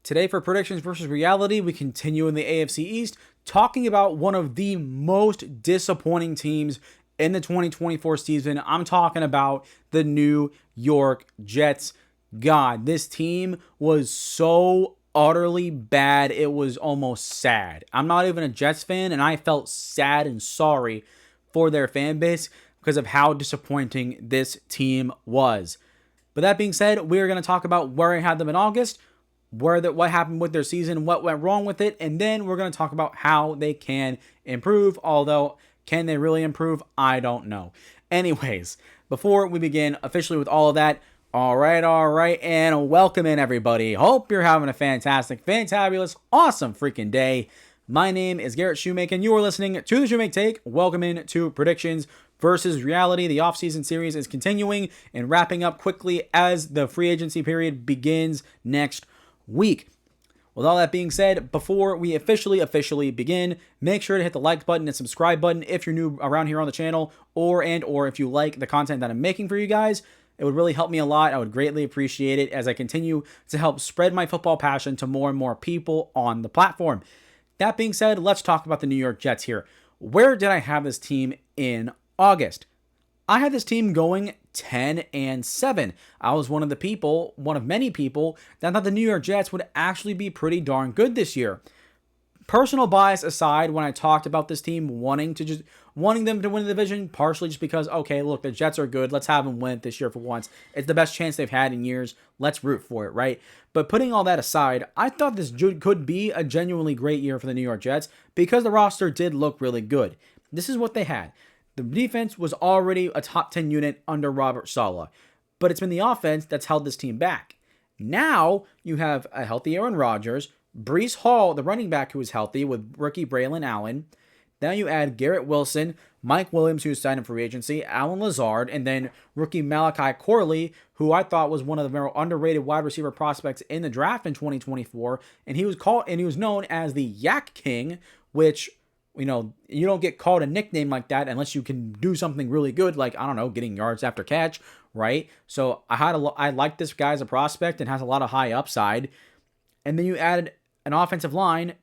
Today for predictions versus reality, we continue in the AFC East, talking about one of the most disappointing teams in the 2024 season. I'm talking about the New York Jets. God, this team was so utterly bad, it was almost sad. I'm not even a Jets fan, and I felt sad and sorry for their fan base because of how disappointing this team was. But that being said, we're going to talk about where I had them in August, what happened with their season, what went wrong with it, and then we're going to talk about how they can improve, although can they really improve? I don't know. Anyways, before we begin officially with all of that, all right, and welcome in everybody. Hope you're having a fantastic, fantabulous, awesome freaking day. My name is Garrett Shumake, and you are listening to the Shumake Take. Welcome in to Predictions versus Reality. The offseason series is continuing and wrapping up quickly as the free agency period begins next week. With all that being said, before we officially begin, make sure to hit the like button and subscribe button if you're new around here on the channel, or if you like the content that I'm making for you guys. It would really help me a lot. I would greatly appreciate it as I continue to help spread my football passion to more and more people on the platform. That being said, let's talk about the New York Jets here. Where did I have this team in August? I had this team going 10-7. I was one of many people that thought the New York Jets would actually be pretty darn good this year. Personal bias aside, when I talked about this team wanting them to win the division, partially just because, okay, look, the Jets are good. Let's have them win it this year for once. It's the best chance they've had in years. Let's root for it, right? But putting all that aside, I thought this could be a genuinely great year for the New York Jets because the roster did look really good. This is what they had. The defense was already a top 10 unit under Robert Saleh, but it's been the offense that's held this team back. Now you have a healthy Aaron Rodgers, Breece Hall, the running back who is healthy with rookie Braylon Allen. Now you add Garrett Wilson, Mike Williams, who signed in free agency, Alan Lazard, and then rookie Malachi Corley, who I thought was one of the more underrated wide receiver prospects in the draft in 2024. And he was known as the Yak King, which, you don't get called a nickname like that unless you can do something really good, like, I don't know, getting yards after catch, right? So I like this guy as a prospect and has a lot of high upside. And then you added an offensive line,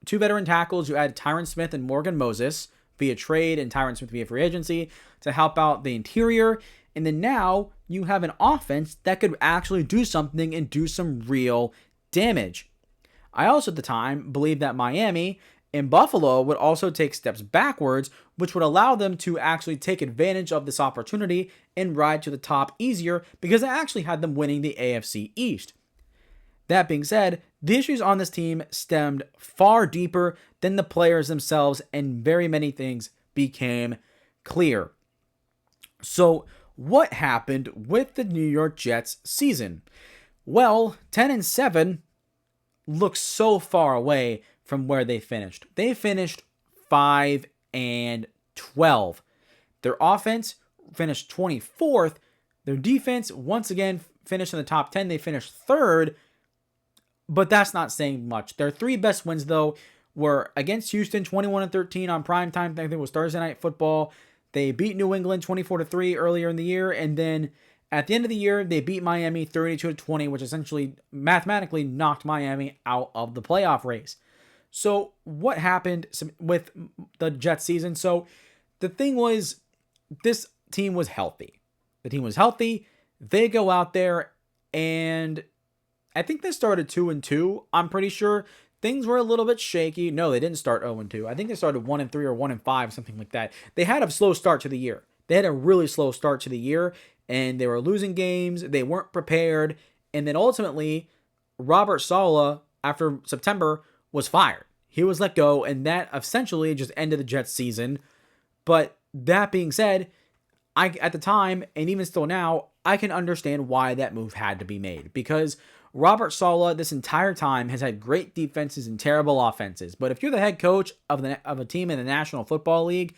2 veteran tackles. You add Tyron Smith and Morgan Moses via trade and Tyron Smith via free agency to help out the interior. And then now you have an offense that could actually do something and do some real damage. I also at the time believed that Miami and Buffalo would also take steps backwards, which would allow them to actually take advantage of this opportunity and ride to the top easier because I actually had them winning the AFC East. That being said, the issues on this team stemmed far deeper than the players themselves, and very many things became clear. So, what happened with the New York Jets season? Well, 10-7 looks so far away from where they finished. They finished 5-12. Their offense finished 24th. Their defense, once again, finished in the top 10. They finished 3rd. But that's not saying much. Their 3 best wins, though, were against Houston, 21-13 on primetime. I think it was Thursday Night Football. They beat New England 24-3 earlier in the year. And then at the end of the year, they beat Miami 32-20, which essentially mathematically knocked Miami out of the playoff race. So what happened with the Jets season? So the thing was, this team was healthy. The team was healthy. They go out there and I think they started 2-2. I'm pretty sure things were a little bit shaky. No, they didn't start 0-2. I think they started 1-3 or 1-5, something like that. They had a slow start to the year. They had a really slow start to the year, and they were losing games. They weren't prepared. And then ultimately, Robert Saleh, after September, was fired. He was let go, and that essentially just ended the Jets season. But that being said, at the time, and even still now, I can understand why that move had to be made. Because Robert Saleh, this entire time, has had great defenses and terrible offenses. But if you're the head coach of a team in the National Football League,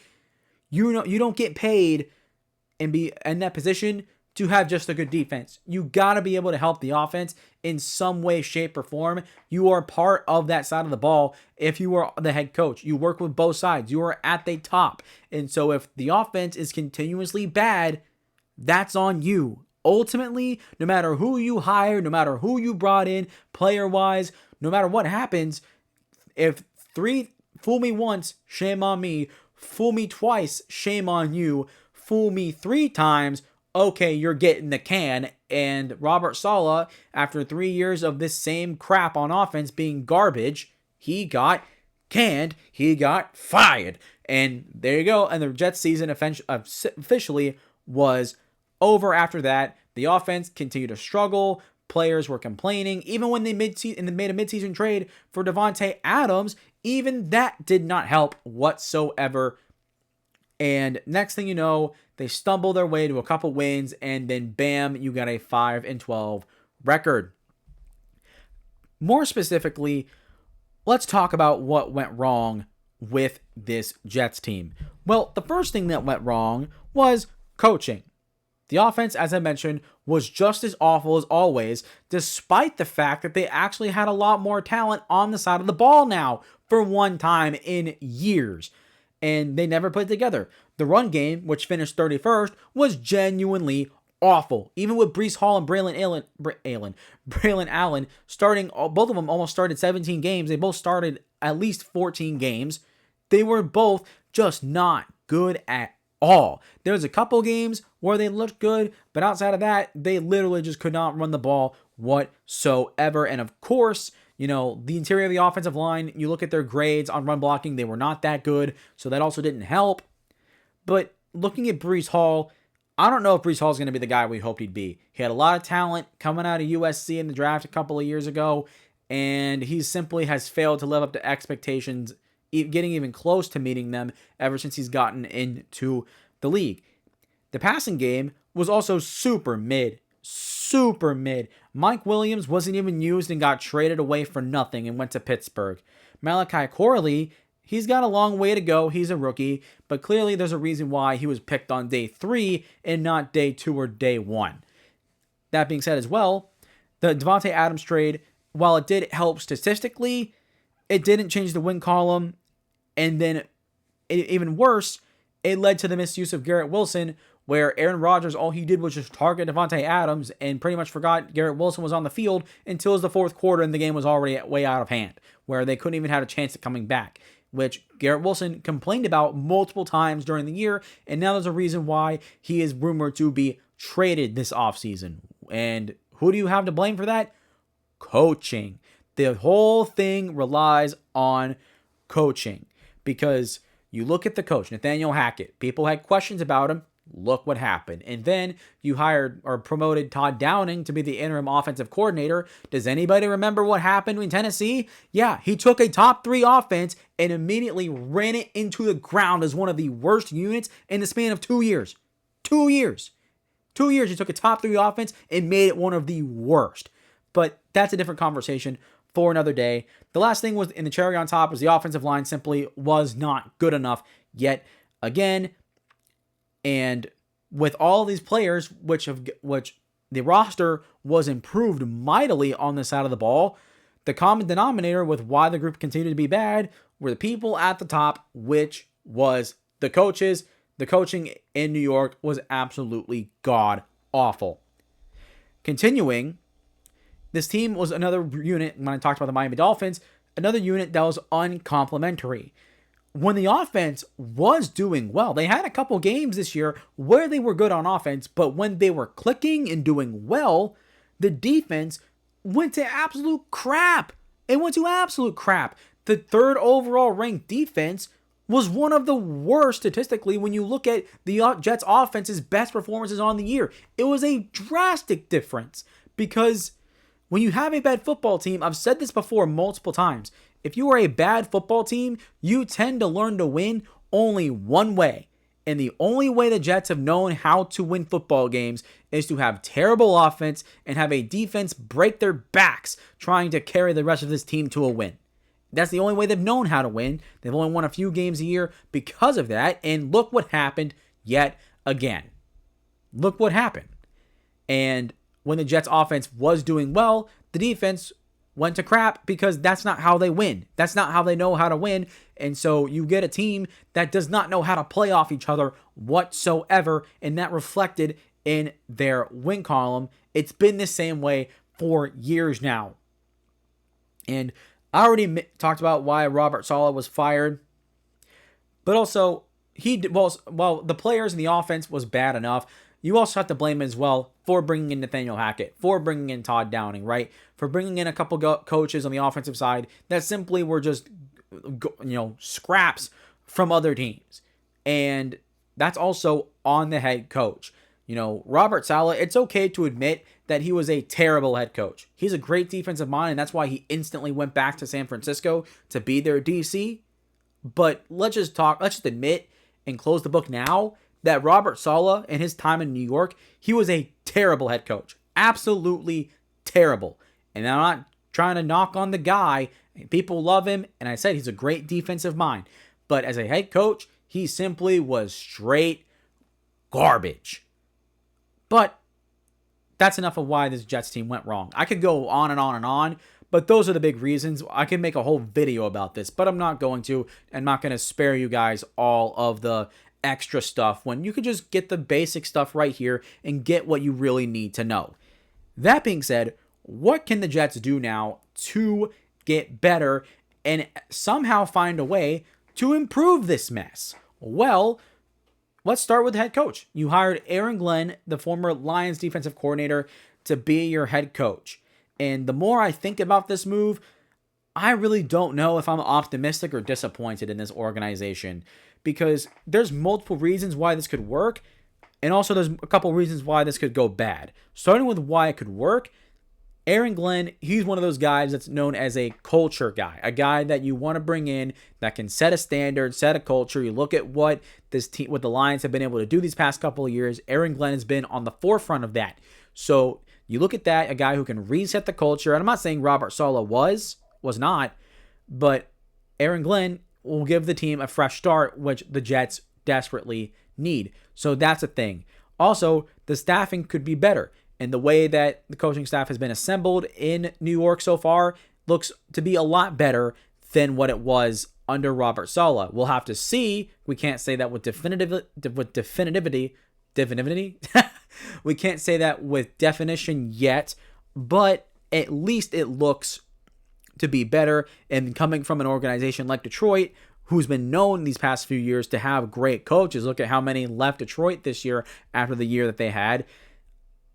you don't get paid and be in that position to have just a good defense. You got to be able to help the offense in some way, shape, or form. You are part of that side of the ball. If you are the head coach, you work with both sides. You are at the top. And so if the offense is continuously bad, that's on you. Ultimately, no matter who you hire, no matter who you brought in, player-wise, no matter what happens, if three fool me once, shame on me. Fool me twice, shame on you. Fool me 3 times, okay, you're getting the can. And Robert Saleh, after 3 years of this same crap on offense being garbage, he got canned. He got fired. And there you go. And the Jets season officially was over after that. The offense continued to struggle. Players were complaining. Even when they made a midseason trade for Davante Adams, even that did not help whatsoever. And next thing you know, they stumble their way to a couple wins, and then bam, you got a 5-12 record. More specifically, let's talk about what went wrong with this Jets team. Well, the first thing that went wrong was coaching. The offense, as I mentioned, was just as awful as always, despite the fact that they actually had a lot more talent on the side of the ball now for one time in years. And they never put it together. The run game, which finished 31st, was genuinely awful. Even with Breece Hall and Braylon Allen starting, both of them almost started 17 games. They both started at least 14 games. They were both just not good at all. There was a couple games where they looked good, but outside of that, they literally just could not run the ball whatsoever. And of course, the interior of the offensive line, you look at their grades on run blocking, they were not that good, so that also didn't help. But looking at Breece Hall, I don't know if Breece Hall is going to be the guy we hoped he'd be. He had a lot of talent coming out of USC in the draft a couple of years ago, and he simply has failed to live up to expectations, getting even close to meeting them ever since he's gotten into the league. The passing game was also super mid. Mike Williams wasn't even used and got traded away for nothing and went to Pittsburgh. Malachi Corley, he's got a long way to go. He's a rookie, but clearly there's a reason why he was picked on day 3 and not day 2 or day 1. That being said as well, the Davante Adams trade, while it did help statistically, it didn't change the win column. And then, even worse, it led to the misuse of Garrett Wilson, where Aaron Rodgers, all he did was just target Davante Adams and pretty much forgot Garrett Wilson was on the field until it was the fourth quarter and the game was already way out of hand, where they couldn't even have a chance at coming back, which Garrett Wilson complained about multiple times during the year, and now there's a reason why he is rumored to be traded this offseason. And who do you have to blame for that? Coaching. The whole thing relies on coaching, because you look at the coach, Nathaniel Hackett. People had questions about him. Look what happened. And then you hired or promoted Todd Downing to be the interim offensive coordinator. Does anybody remember what happened in Tennessee? Yeah, he took a top 3 offense and immediately ran it into the ground as one of the worst units in the span of 2 years. 2 years. 2 years, he took a top 3 offense and made it one of the worst. But that's a different conversation for another day. The last thing was, in the cherry on top, was the offensive line simply was not good enough yet again. And with all these players, which the roster was improved mightily on the side of the ball, the common denominator with why the group continued to be bad were the people at the top, which was the coaches. The coaching in New York was absolutely god awful. Continuing, this team was another unit, when I talked about the Miami Dolphins, another unit that was uncomplimentary. When the offense was doing well, they had a couple games this year where they were good on offense, but when they were clicking and doing well, the defense went to absolute crap. It went to absolute crap. The 3rd overall ranked defense was one of the worst statistically when you look at the Jets offense's best performances on the year. It was a drastic difference, because when you have a bad football team, I've said this before multiple times, if you are a bad football team, you tend to learn to win only one way. And the only way the Jets have known how to win football games is to have terrible offense and have a defense break their backs trying to carry the rest of this team to a win. That's the only way they've known how to win. They've only won a few games a year because of that. And look what happened yet again. Look what happened. And when the Jets offense was doing well, the defense went to crap, because that's not how they win. That's not how they know how to win. And so you get a team that does not know how to play off each other whatsoever, and that reflected in their win column. It's been the same way for years now. And I already talked about why Robert Saleh was fired, but also well, the players in the offense was bad enough. You also have to blame him as well for bringing in Nathaniel Hackett, for bringing in Todd Downing, right? For bringing in a couple coaches on the offensive side that simply were just, scraps from other teams. And that's also on the head coach. Robert Saleh, it's okay to admit that he was a terrible head coach. He's a great defensive mind, and that's why he instantly went back to San Francisco to be their DC. But let's just admit and close the book now that Robert Saleh in his time in New York, he was a terrible head coach. Absolutely terrible. And I'm not trying to knock on the guy. People love him, and I said he's a great defensive mind. But as a head coach, he simply was straight garbage. But that's enough of why this Jets team went wrong. I could go on and on and on, but those are the big reasons. I could make a whole video about this, but I'm not going to. I'm not going to spare you guys all of the extra stuff when you could just get the basic stuff right here and get what you really need to know. That being said, what can the Jets do now to get better and somehow find a way to improve this mess? Well, let's start with the head coach. You hired Aaron Glenn, the former Lions defensive coordinator, to be your head coach. And the more I think about this move, I really don't know if I'm optimistic or disappointed in this organization, because there's multiple reasons why this could work, and also there's a couple reasons why this could go bad. Starting with why it could work, Aaron Glenn, he's one of those guys that's known as a culture guy, a guy that you want to bring in that can set a standard, set a culture. You look at what what the Lions have been able to do these past couple of years. Aaron Glenn has been on the forefront of that. So you look at that, a guy who can reset the culture. And I'm not saying Robert Saleh was not, but Aaron Glenn will give the team a fresh start, which the Jets desperately need. So that's a thing. Also, the staffing could be better. And the way that the coaching staff has been assembled in New York so far looks to be a lot better than what it was under Robert Saleh. We'll have to see. We can't say that with definitivity. We can't say that with definition yet, but at least it looks to be better. And coming from an organization like Detroit, who's been known these past few years to have great coaches, look at how many left Detroit this year after the year that they had.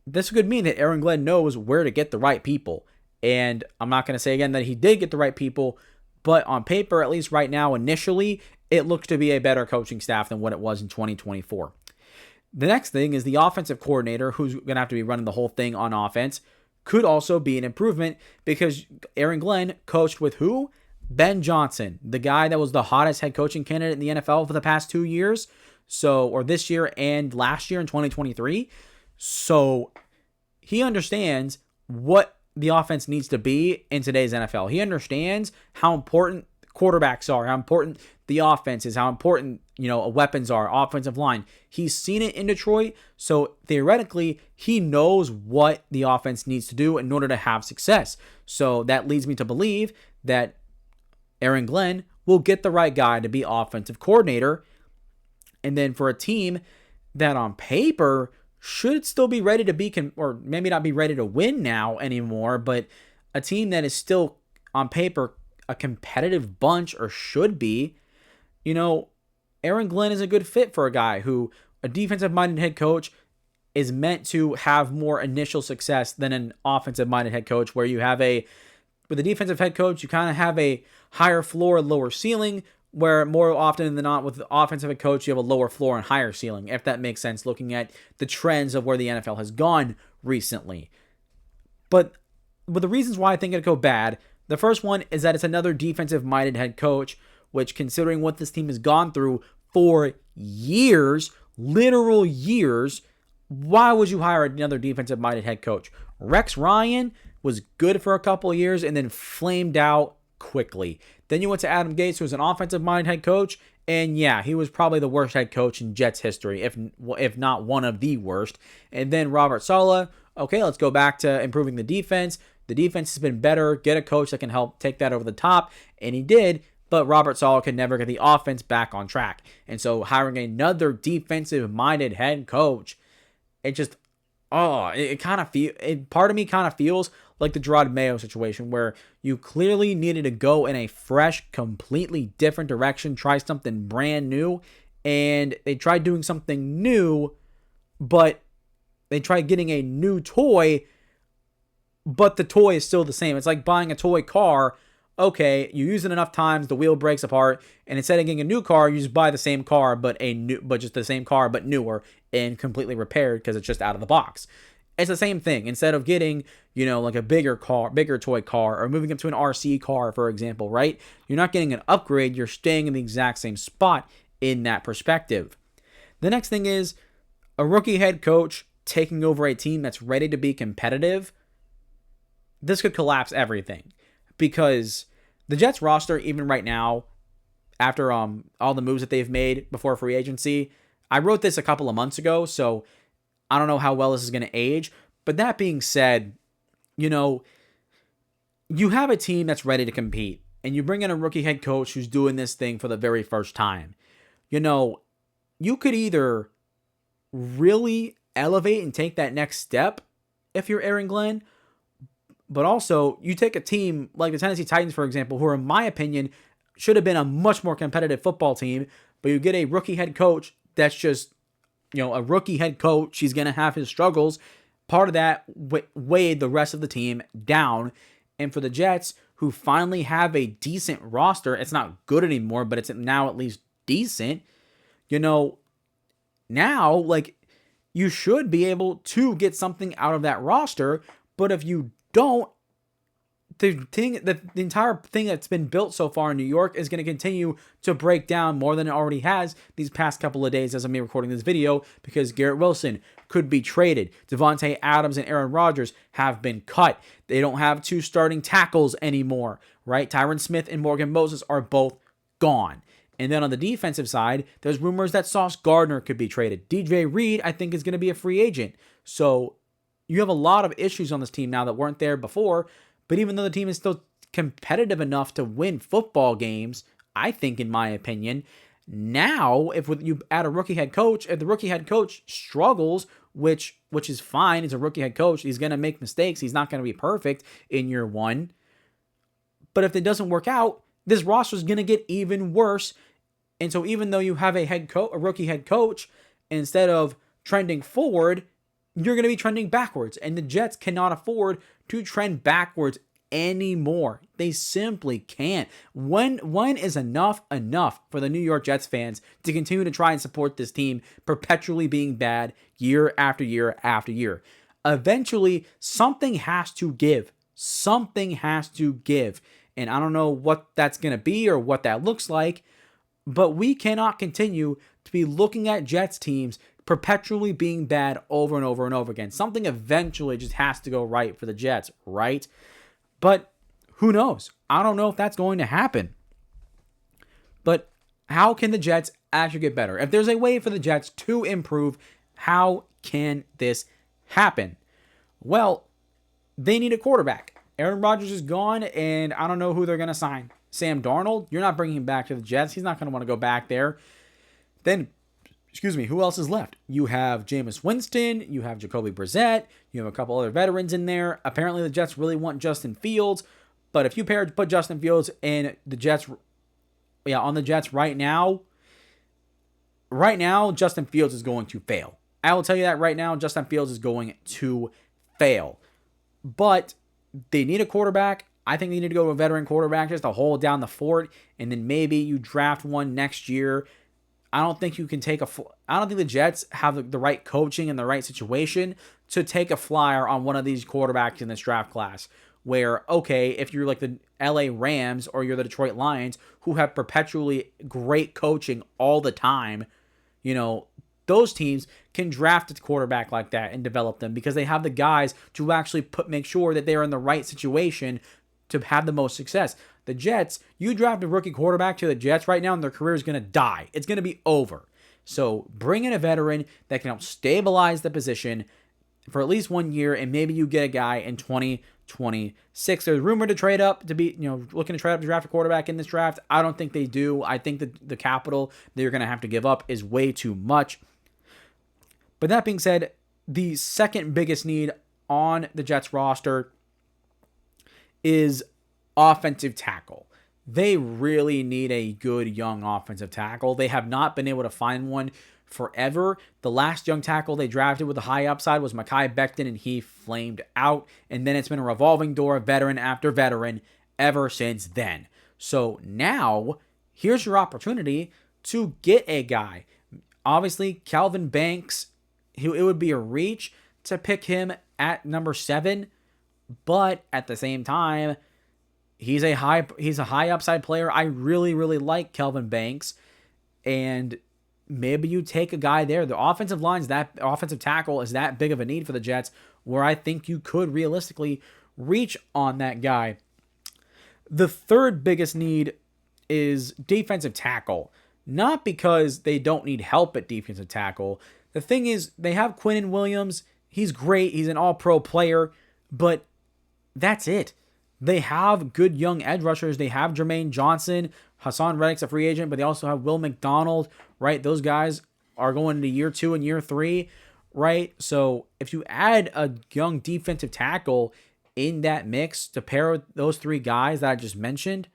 This could mean that Aaron Glenn knows where to get the right people. And I'm not going to say again that he did get the right people, but on paper, at least right now, initially, it looks to be a better coaching staff than what it was in 2024. The next thing is the offensive coordinator, who's going to have to be running the whole thing on offense, could also be an improvement, because Aaron Glenn coached with who? Ben Johnson, the guy that was the hottest head coaching candidate in the NFL for the past 2 years, or this year and last year in 2023. So he understands what the offense needs to be in today's NFL. He understands how important quarterbacks are, how important the offense is, how important, weapons are, offensive line. He's seen it in Detroit, so theoretically, he knows what the offense needs to do in order to have success. So that leads me to believe that Aaron Glenn will get the right guy to be offensive coordinator. And then for a team that on paper should still be ready to be, or maybe not be ready to win now anymore, but a team that is still on paper a competitive bunch, or should be, Aaron Glenn is a good fit for a guy who, a defensive-minded head coach, is meant to have more initial success than an offensive-minded head coach, where you have with a defensive head coach, you kind of have a higher floor, lower ceiling, where more often than not with the offensive head coach, you have a lower floor and higher ceiling, if that makes sense, looking at the trends of where the NFL has gone recently. But the reasons why I think it'd go bad, the first one is that it's another defensive-minded head coach, which, considering what this team has gone through for years, literal years, why would you hire another defensive-minded head coach? Rex Ryan was good for a couple of years and then flamed out quickly. Then you went to Adam Gase, who was an offensive-minded head coach, and yeah, he was probably the worst head coach in Jets history, if not one of the worst. And then Robert Saleh, okay, let's go back to improving the defense. The defense has been better. Get a coach that can help take that over the top, and he did, but Robert Saleh could never get the offense back on track. And so hiring another defensive-minded head coach, it just, part of me kind of feels like the Gerard Mayo situation, where you clearly needed to go in a fresh, completely different direction, try something brand new, and they tried doing something new, but they tried getting a new toy, but the toy is still the same. It's like buying a toy car. Okay, you use it enough times, the wheel breaks apart, and instead of getting a new car, you just buy the same car, but just the same car, but newer and completely repaired because it's just out of the box. It's the same thing. Instead of getting, like a bigger toy car, or moving up to an RC car, for example, right? You're not getting an upgrade. You're staying in the exact same spot in that perspective. The next thing is a rookie head coach taking over a team that's ready to be competitive. This could collapse everything, because the Jets roster, even right now, after all the moves that they've made before free agency, I wrote this a couple of months ago, so I don't know how well this is going to age. But that being said, you have a team that's ready to compete, and you bring in a rookie head coach who's doing this thing for the very first time. You could either really elevate and take that next step if you're Aaron Glenn, but also you take a team like the Tennessee Titans, for example, who, in my opinion, should have been a much more competitive football team, but you get a rookie head coach that's just, a rookie head coach. He's going to have his struggles. Part of that weighed the rest of the team down. And for the Jets, who finally have a decent roster, it's not good anymore, but it's now at least decent, now, you should be able to get something out of that roster. But if you don't, the entire thing that's been built so far in New York is going to continue to break down more than it already has these past couple of days as I'm recording this video, because Garrett Wilson could be traded. Devontae Adams and Aaron Rodgers have been cut. They don't have 2 starting tackles anymore, right? Tyron Smith and Morgan Moses are both gone. And then on the defensive side, there's rumors that Sauce Gardner could be traded. DJ Reed, I think, is going to be a free agent. So you have a lot of issues on this team now that weren't there before. But even though the team is still competitive enough to win football games, I think, in my opinion, now if you add a rookie head coach, if the rookie head coach struggles, which is fine, he's a rookie head coach, he's going to make mistakes, he's not going to be perfect in year one. But if it doesn't work out, this roster is going to get even worse. And so even though you have a rookie head coach, instead of trending forward, you're going to be trending backwards. And the Jets cannot afford to trend backwards anymore. They simply can't. When is enough for the New York Jets fans to continue to try and support this team perpetually being bad year after year after year? Eventually, something has to give. Something has to give. And I don't know what that's going to be or what that looks like, but we cannot continue to be looking at Jets teams perpetually being bad over and over and over again. Something eventually just has to go right for the Jets, right? But who knows? I don't know if that's going to happen. But how can the Jets actually get better? If there's a way for the Jets to improve, how can this happen? Well, they need a quarterback. Aaron Rodgers is gone, and I don't know who they're going to sign. Sam Darnold, you're not bringing him back to the Jets. He's not going to want to go back there. Then, who else is left? You have Jameis Winston. You have Jacoby Brissett. You have a couple other veterans in there. Apparently, the Jets really want Justin Fields. But if you put Justin Fields in the Jets, on the Jets right now, Justin Fields is going to fail. I will tell you that right now, Justin Fields is going to fail. But they need a quarterback. I think they need to go to a veteran quarterback just to hold down the fort, and then maybe you draft one next year. I don't think you can I don't think the Jets have the right coaching and the right situation to take a flyer on one of these quarterbacks in this draft class. Where, okay, if you're like the LA Rams or you're the Detroit Lions, who have perpetually great coaching all the time, those teams can draft a quarterback like that and develop them because they have the guys to actually make sure that they're in the right situation to have the most success. The Jets, you draft a rookie quarterback to the Jets right now and their career is going to die. It's going to be over. So bring in a veteran that can help stabilize the position for at least 1 year, and maybe you get a guy in 2026. There's rumored to trade up to be, looking to trade up to draft a quarterback in this draft. I don't think they do. I think that the capital they're going to have to give up is way too much. But that being said, the second biggest need on the Jets roster is offensive tackle. They really need a good young offensive tackle. They have not been able to find one forever. The last young tackle they drafted with a high upside was Mekhi Becton, and he flamed out. And then it's been a revolving door of veteran after veteran ever since then. So now, here's your opportunity to get a guy. Obviously, Calvin Banks, it would be a reach to pick him at number 7, but at the same time, he's a high upside player. I really, really like Calvin Banks, and maybe you take a guy there. The offensive tackle is that big of a need for the Jets, where I think you could realistically reach on that guy. The third biggest need is defensive tackle. Not because they don't need help at defensive tackle. The thing is, they have Quinnen Williams. He's great. He's an all-pro player, but that's it. They have good young edge rushers. They have Jermaine Johnson. Hassan Reddick's a free agent, but they also have Will McDonald, right? Those guys are going into year 2 and year 3, right? So if you add a young defensive tackle in that mix to pair with those 3 guys that I just mentioned,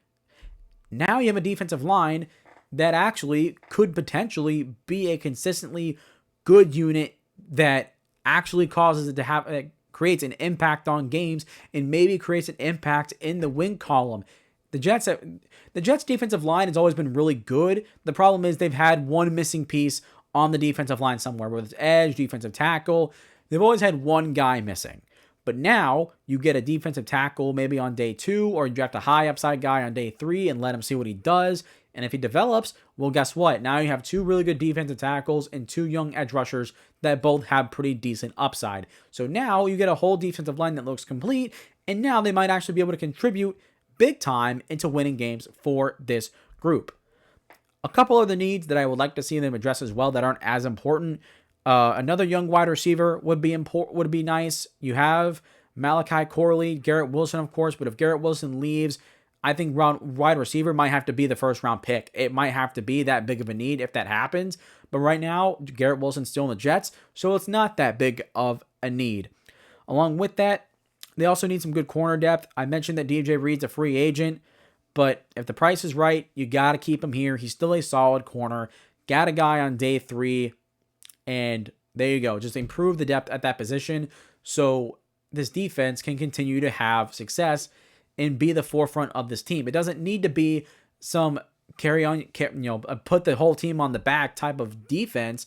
now you have a defensive line that actually could potentially be a consistently good unit that actually causes it to have, creates an impact on games and maybe creates an impact in the win column. The Jets defensive line has always been really good. The problem is they've had one missing piece on the defensive line somewhere, whether it's edge, defensive tackle. They've always had one guy missing. But now you get a defensive tackle maybe on day 2, or you draft a high upside guy on day 3 and let him see what he does. And if he develops, well, guess what? Now you have 2 really good defensive tackles and 2 young edge rushers that both have pretty decent upside. So now you get a whole defensive line that looks complete, and now they might actually be able to contribute big time into winning games for this group. A couple of the needs that I would like to see them address as well that aren't as important. Another young wide receiver would be nice. You have Malachi Corley, Garrett Wilson, of course, but if Garrett Wilson leaves, I think wide receiver might have to be the first round pick. It might have to be that big of a need if that happens. But right now, Garrett Wilson's still in the Jets, so it's not that big of a need. Along with that, they also need some good corner depth. I mentioned that DJ Reed's a free agent, but if the price is right, you got to keep him here. He's still a solid corner. Got a guy on day 3, and there you go. Just improve the depth at that position so this defense can continue to have success and be the forefront of this team. It doesn't need to be some put the whole team on the back type of defense,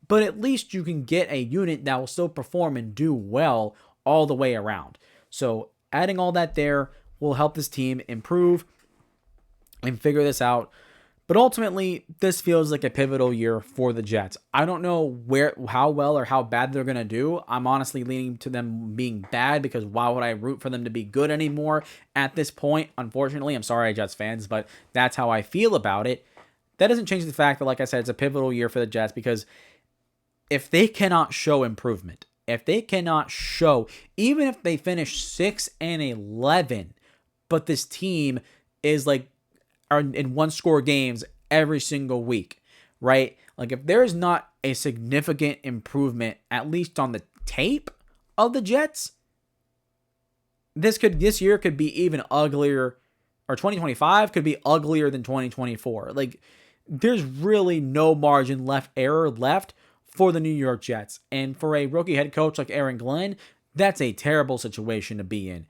but at least you can get a unit that will still perform and do well all the way around. So adding all that there will help this team improve and figure this out. But ultimately, this feels like a pivotal year for the Jets. I don't know how well or how bad they're going to do. I'm honestly leaning to them being bad, because why would I root for them to be good anymore at this point? Unfortunately, I'm sorry, Jets fans, but that's how I feel about it. That doesn't change the fact that, like I said, it's a pivotal year for the Jets, because if they cannot show improvement, even if they finish 6-11, but this team is are in 1-score games every single week, right? Like, if there's not a significant improvement, at least on the tape of the Jets, this year could be even uglier, or 2025 could be uglier than 2024. Like, there's really no error left for the New York Jets. And for a rookie head coach like Aaron Glenn, that's a terrible situation to be in.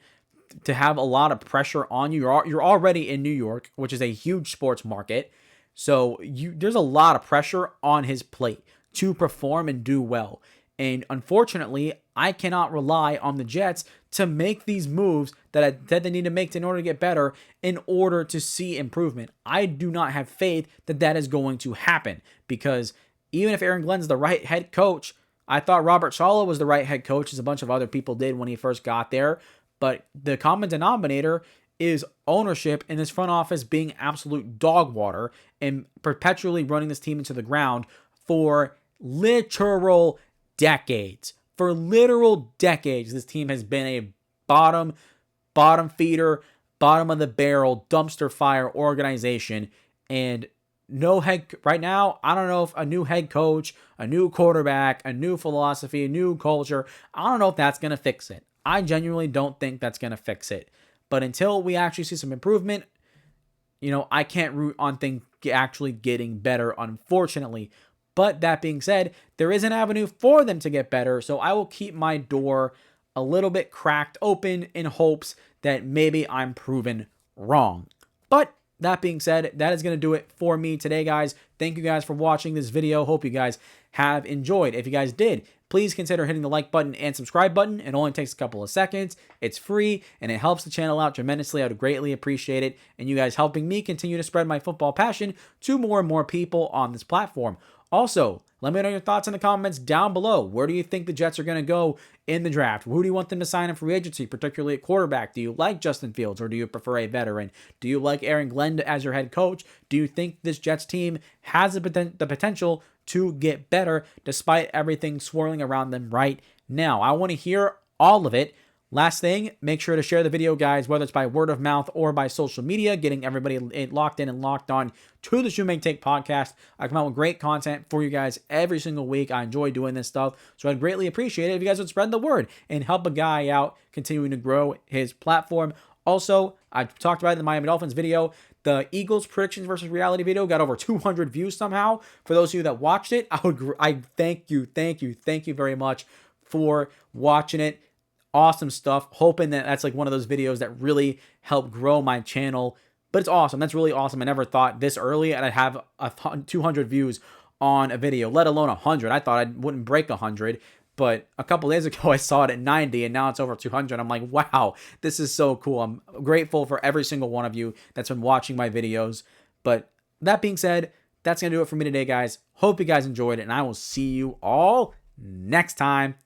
To have a lot of pressure on you. You're already in New York, which is a huge sports market. So there's a lot of pressure on his plate to perform and do well. And unfortunately, I cannot rely on the Jets to make these moves that they need to make in order to get better, in order to see improvement. I do not have faith that that is going to happen, because even if Aaron Glenn's the right head coach, I thought Robert Saleh was the right head coach, as a bunch of other people did when he first got there. But the common denominator is ownership in this front office being absolute dog water and perpetually running this team into the ground for literal decades. For literal decades, this team has been a bottom feeder, bottom of the barrel, dumpster fire organization. And right now, I don't know if a new head coach, a new quarterback, a new philosophy, a new culture, I don't know if that's going to fix it. I genuinely don't think that's going to fix it. But until we actually see some improvement, I can't root on things actually getting better, unfortunately. But that being said, there is an avenue for them to get better, so I will keep my door a little bit cracked open in hopes that maybe I'm proven wrong. But that being said, that is going to do it for me today, guys. Thank you guys for watching this video. Hope you guys have enjoyed. If you guys did, please consider hitting the like button and subscribe button. It only takes a couple of seconds. It's free, and it helps the channel out tremendously. I would greatly appreciate it, and you guys helping me continue to spread my football passion to more and more people on this platform. Also, let me know your thoughts in the comments down below. Where do you think the Jets are going to go in the draft? Who do you want them to sign in free agency, particularly at quarterback? Do you like Justin Fields, or do you prefer a veteran? Do you like Aaron Glenn as your head coach? Do you think this Jets team has the potential to get better despite everything swirling around them right now? I want to hear all of it. Last thing, make sure to share the video, guys, whether it's by word of mouth or by social media, getting everybody locked in and locked on to the Shumake Take podcast. I come out with great content for you guys every single week. I enjoy doing this stuff, so I'd greatly appreciate it if you guys would spread the word and help a guy out continuing to grow his platform. Also, I talked about it in the Miami Dolphins video. The Eagles predictions versus reality video got over 200 views somehow. For those of you that watched it, I thank you very much for watching it. Awesome stuff. Hoping that that's like one of those videos that really help grow my channel. But it's awesome. That's really awesome. I never thought this early and I'd have 200 views on a video, let alone 100. I thought I wouldn't break 100. But a couple days ago, I saw it at 90, and now it's over 200. I'm like, wow, this is so cool. I'm grateful for every single one of you that's been watching my videos. But that being said, that's going to do it for me today, guys. Hope you guys enjoyed it, and I will see you all next time.